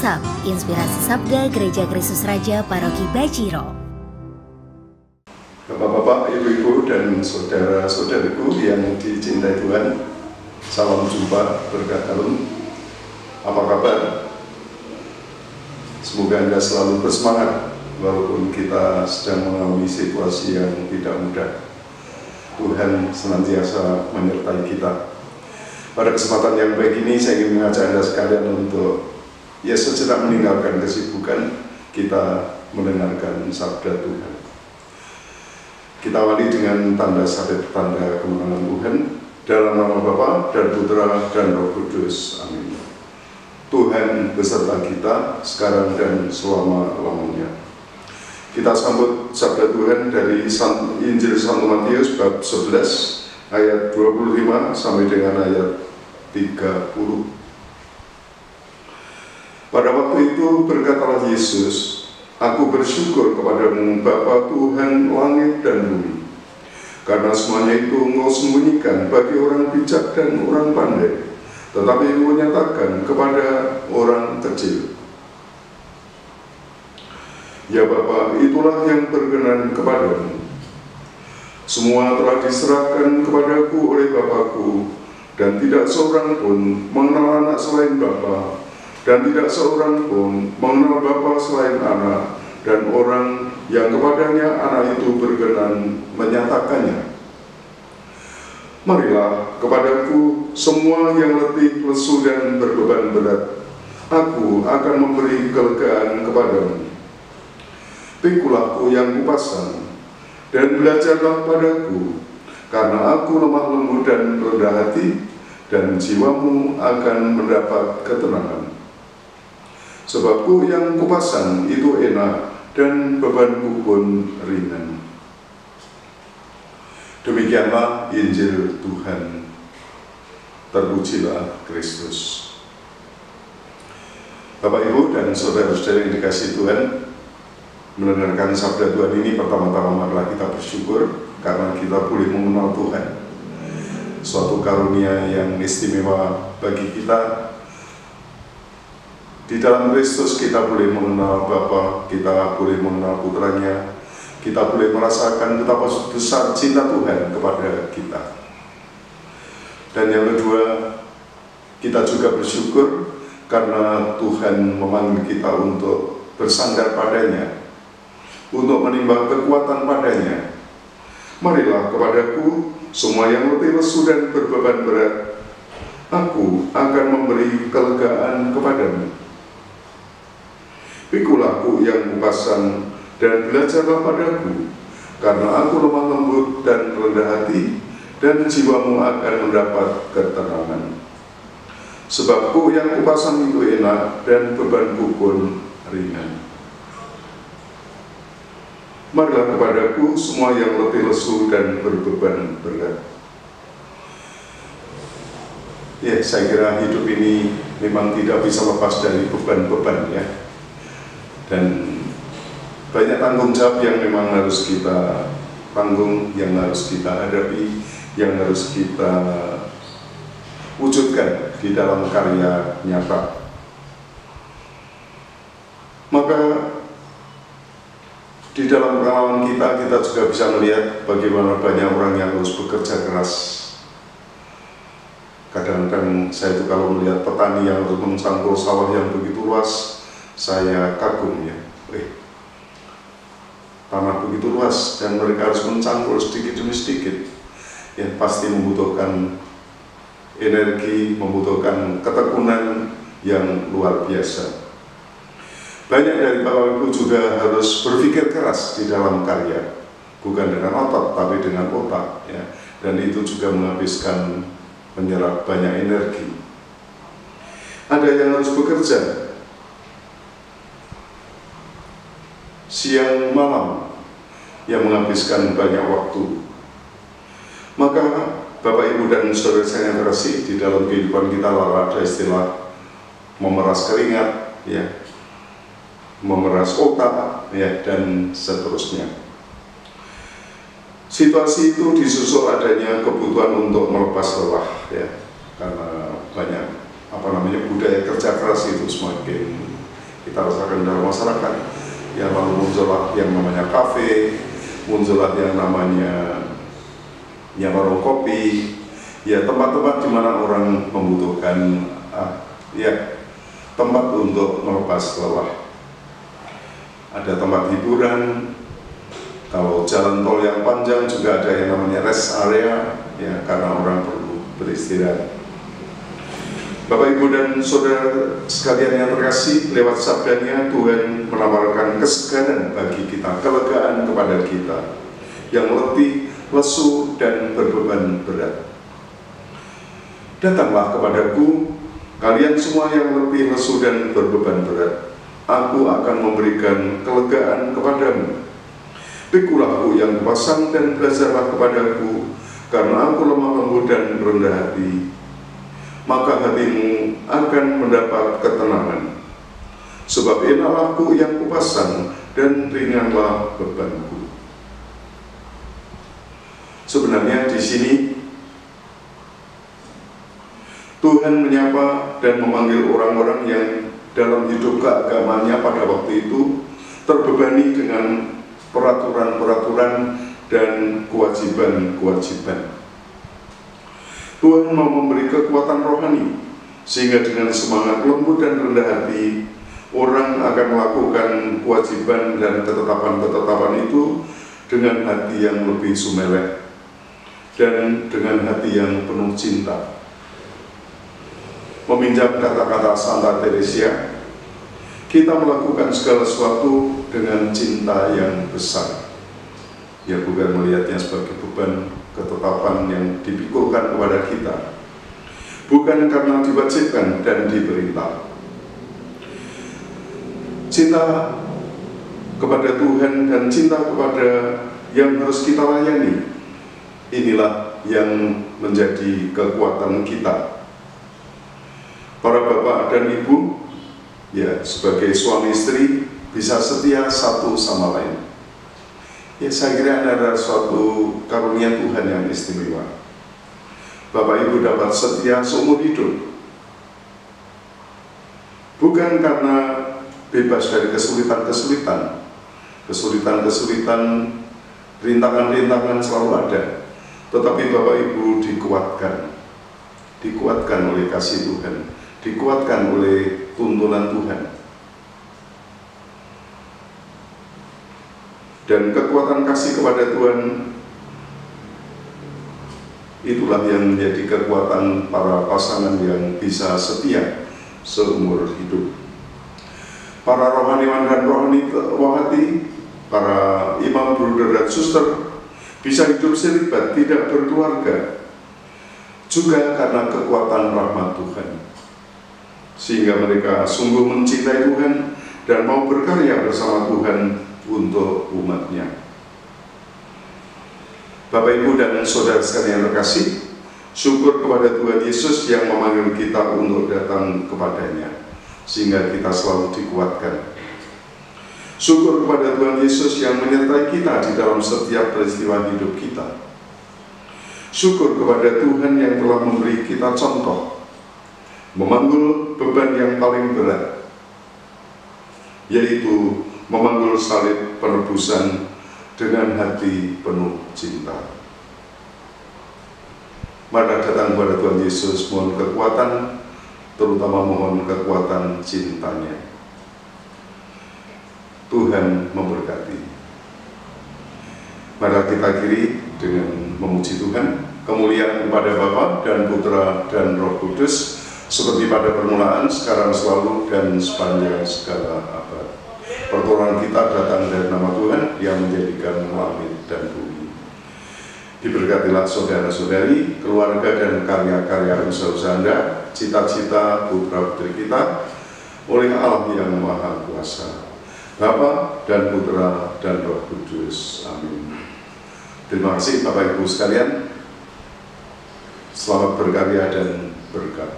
WhatsApp Inspirasi Sabda Gereja Kristus Raja Paroki Bajiro. Bapak-bapak, ibu-ibu, dan saudara-saudariku yang dicintai Tuhan, salam jumpa berkat dalam. Apa kabar? Semoga Anda selalu bersemangat walaupun kita sedang mengalami situasi yang tidak mudah. Tuhan senantiasa menyertai kita. Pada kesempatan yang baik ini saya ingin mengajak Anda sekalian untuk sejenak meninggalkan kesibukan kita mendengarkan sabda Tuhan. Kita awali dengan tanda salib, tanda kemenangan Tuhan, dalam nama Bapa dan Putra dan Roh Kudus. Amin. Tuhan beserta kita sekarang dan selama-lamanya. Kita sambut sabda Tuhan dari Injil Santo Matius bab 11 ayat 25 sampai dengan ayat 30. Pada waktu itu berkatalah Yesus, "Aku bersyukur kepadamu Bapa Tuhan langit dan bumi, karena semuanya itu Engkau sembunyikan bagi orang bijak dan orang pandai, tetapi Engkau nyatakan kepada orang kecil. Ya Bapa, itulah yang berkenan kepadamu. Semua telah diserahkan kepadaku oleh Bapakku, dan tidak seorang pun mengenal anak selain Bapa, dan tidak seorang pun mengenal Bapa selain anak, dan orang yang kepadanya anak itu berkenan menyatakannya. Marilah kepadaku semua yang letih, lesu, dan berbeban berat, aku akan memberi kelegaan kepadamu. Pikulah aku yang kupasang, dan belajarlah padaku, karena aku lemah lembut dan rendah hati, dan jiwamu akan mendapat ketenangan. Sebabku yang kupasang itu enak, dan bebanku pun ringan." Demikianlah Injil Tuhan. Terpujilah Kristus. Bapak, Ibu, dan saudara-saudara yang dikasihi Tuhan, mendengarkan sabda Tuhan ini pertama-tama marilah kita bersyukur karena kita boleh mengenal Tuhan. Suatu karunia yang istimewa bagi kita. Di dalam Kristus kita boleh mengenal Bapa, kita boleh mengenal Putranya, kita boleh merasakan betapa besar cinta Tuhan kepada kita. Dan yang kedua, kita juga bersyukur karena Tuhan memanggil kita untuk bersandar padanya, untuk menimba kekuatan padanya. Marilah kepadaku semua yang letih, lesu, dan berbeban berat, aku akan memberi kelegaan kepadamu. Pikulah aku yang kupasang, dan belajarlah padaku, karena aku lemah lembut dan rendah hati, dan jiwamu akan mendapat ketenangan. Sebabku yang kupasang itu enak, dan bebanku pun ringan. Marilah kepadaku semua yang letih, lesu, dan berbeban berat. Ya, saya kira hidup ini memang tidak bisa lepas dari beban-beban, ya. Dan banyak tanggung jawab yang memang harus kita tanggung, yang harus kita hadapi, yang harus kita wujudkan di dalam karya nyata. Maka di dalam pengalaman kita juga bisa melihat bagaimana banyak orang yang harus bekerja keras. Kadang-kadang saya itu kalau melihat petani yang harus mencangkul sawah yang begitu luas, saya kagum, ya. Tanah begitu luas dan mereka harus mencangkul sedikit demi sedikit. Ya, pasti membutuhkan energi, membutuhkan ketekunan yang luar biasa. Banyak dari Bapak Ibu juga harus berpikir keras di dalam karya, bukan dengan otot tapi dengan otak, ya. Dan itu juga menghabiskan, menyerap banyak energi. Ada yang harus bekerja siang malam yang menghabiskan banyak waktu. Maka Bapak, Ibu, dan saudara saya yang terkasih, di dalam kehidupan kita ada istilah memeras keringat, ya, memeras otak, ya, dan seterusnya. Situasi itu disusul adanya kebutuhan untuk melepas lelah, ya, karena banyak budaya kerja keras itu semakin kita rasakan dalam masyarakat. Yang lalu muncullah yang namanya kafe, muncullah yang namanya warung kopi, ya tempat-tempat di mana orang membutuhkan tempat untuk melepas lelah. Ada tempat hiburan. Kalau jalan tol yang panjang juga ada yang namanya rest area, ya, karena orang perlu beristirahat. Bapak, Ibu, dan Saudara sekalian yang terkasih, lewat sabdanya Tuhan menawarkan kesegaran bagi kita, kelegaan kepada kita yang letih, lesu, dan berbeban berat. Datanglah kepadaku, kalian semua yang letih, lesu, dan berbeban berat. Aku akan memberikan kelegaan kepadamu. Pikulah yang kupasang dan belajarlah kepadaku, karena aku lemah lembut dan rendah hati. Maka hatimu akan mendapat ketenangan. Sebab enaklah yang kupasang dan ringanlah bebanku. Sebenarnya di sini Tuhan menyapa dan memanggil orang-orang yang dalam hidup keagamaannya pada waktu itu terbebani dengan peraturan-peraturan dan kewajiban-kewajiban. Tuhan mau memberi kekuatan rohani, sehingga dengan semangat lembut dan rendah hati, orang akan melakukan kewajiban dan ketetapan-ketetapan itu dengan hati yang lebih sumeleh dan dengan hati yang penuh cinta. Meminjam kata-kata Santa Teresia, kita melakukan segala sesuatu dengan cinta yang besar. Ya, bukan melihatnya sebagai beban ketetapan yang dipikulkan kepada kita, bukan karena diwajibkan dan diperintah. Cinta kepada Tuhan dan cinta kepada yang harus kita layani, inilah yang menjadi kekuatan kita. Para bapak dan ibu, ya, sebagai suami istri bisa setia satu sama lain. Ya, saya kira ada suatu karunia Tuhan yang istimewa. Bapak Ibu dapat setia seumur hidup, bukan karena bebas dari kesulitan-kesulitan. Kesulitan-kesulitan, rintangan-rintangan selalu ada, tetapi Bapak Ibu dikuatkan oleh kasih Tuhan, dikuatkan oleh tuntunan Tuhan. Dan kekuatan kasih kepada Tuhan, itulah yang menjadi kekuatan para pasangan yang bisa setia seumur hidup. Para rohaniwan dan rohati, para imam, bruder, dan suster bisa hidup selibat, tidak berkeluarga, juga karena kekuatan rahmat Tuhan. Sehingga mereka sungguh mencintai Tuhan dan mau berkarya bersama Tuhan untuk umatnya. Bapak, Ibu, dan Saudara sekalian yang terkasih, syukur kepada Tuhan Yesus yang memanggil kita untuk datang kepadanya, sehingga kita selalu dikuatkan. Syukur kepada Tuhan Yesus yang menyertai kita di dalam setiap peristiwa hidup kita. Syukur kepada Tuhan yang telah memberi kita contoh, memanggul beban yang paling berat, yaitu memanggul salib penebusan dengan hati penuh cinta. Mari datang kepada Tuhan Yesus, mohon kekuatan, terutama mohon kekuatan cintanya. Tuhan memberkati. Mari kita akhiri dengan memuji Tuhan. Kemuliaan kepada Bapa dan Putra dan Roh Kudus, seperti pada permulaan, sekarang, selalu, dan sepanjang segala abad. Pertolongan kita datang dari nama Tuhan yang menjadikan langit dan bumi. Diberkatilah saudara-saudari, keluarga, dan karya-karya usaha-usaha Anda, cita-cita putra-putri kita, oleh Allah yang Maha Kuasa, Bapa dan Putra dan Roh Kudus. Amin. Terima kasih Bapak Ibu sekalian. Selamat berkarya dan berkat.